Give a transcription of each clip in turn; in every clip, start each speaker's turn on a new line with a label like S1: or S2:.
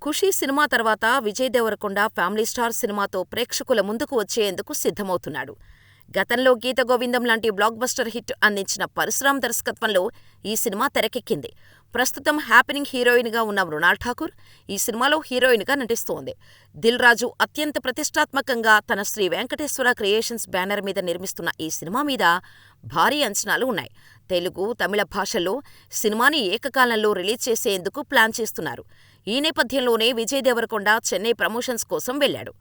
S1: ఖుషీ cinema తర్వాత Vijay Devarakonda family star సినిమాతో ప్రేక్షకుల ముందుకు వచ్చేందుకు సిద్ధమవుతున్నాడు. గతంలో గీత గోవిందం లాంటి బ్లాక్ బస్టర్ హిట్ అందించిన పరశురామ్ దర్శకత్వంలో ఈ సినిమా తెరకెక్కింది. ప్రస్తుతం హ్యాపెనింగ్ హీరోయిన్ గా ఉన్న మృణాల్ ఠాకూర్ ఈ సినిమాలో హీరోయిన్ గా నటిస్తోంది. దిల్ రాజు అత్యంత ప్రతిష్టాత్మకంగా తన శ్రీ వెంకటేశ్వర క్రియేషన్స్ బ్యానర్ మీద నిర్మిస్తున్న ఈ సినిమా మీద భారీ అంచనాలు ఉన్నాయి. తెలుగు, తమిళ భాషల్లో సినిమాని ఏకకాలంలో రిలీజ్ చేసేందుకు ప్లాన్ చేస్తున్నారు. ఈ నేపథ్యంలోనే విజయ్ దేవరకొండ చెన్నై ప్రమోషన్స్ కోసం వెళ్లాడు.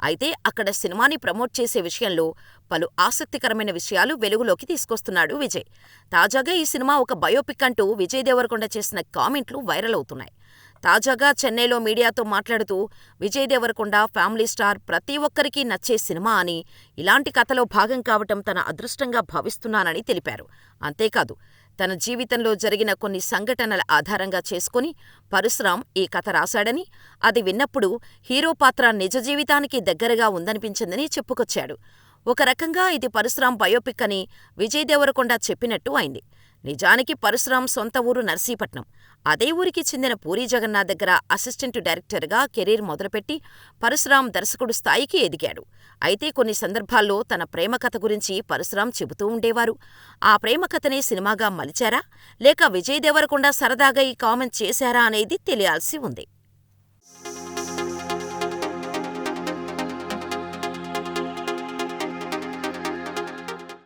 S1: అయితే అక్కడ సినిమాని ప్రమోట్ చేసే విషయంలో పలు ఆసక్తికరమైన విషయాలు వెలుగులోకి తీసుకొస్తున్నాడు విజయ్. తాజాగా ఈ సినిమా ఒక బయోపిక్ అంటూ విజయ్ దేవరకొండ చేసిన కామెంట్లు వైరల్ అవుతున్నాయి. తాజాగా చెన్నైలో మీడియాతో మాట్లాడుతూ విజయ్ దేవరకొండ ఫ్యామిలీ స్టార్ ప్రతి ఒక్కరికీ నచ్చే సినిమా అని, ఇలాంటి కథలో భాగం కావటం తన అదృష్టంగా భావిస్తున్నానని తెలిపారు. అంతేకాదు, తన జీవితంలో జరిగిన కొన్ని సంఘటనల ఆధారంగా చేసుకుని పరశురామ్ ఈ కథ రాశాడని, అది విన్నప్పుడు హీరో పాత్ర నిజ జీవితానికి దగ్గరగా ఉందనిపించిందని చెప్పుకొచ్చాడు. ఒక రకంగా ఇది పరశురామ్ బయోపిక్ అని విజయ్ దేవరకొండ చెప్పినట్టు అయింది. నిజానికి పరశురామ్ సొంత ఊరు నర్సీపట్నం. అదే ఊరికి చెందిన పూరీ జగన్నాథ్ దగ్గర అసిస్టెంట్ డైరెక్టర్గా కెరీర్ మొదలుపెట్టి పరశురామ్ దర్శకుడు స్థాయికి ఎదిగాడు. అయితే కొన్ని సందర్భాల్లో తన ప్రేమ కథ గురించి పరశురామ్ చెబుతూ ఉండేవారు. ఆ ప్రేమ కథనే సినిమాగా మలిచారా, లేక విజయ్ దేవరకొండ సరదాగా ఈ కామెంట్ చేశారా అనేది తెలియాల్సి ఉంది.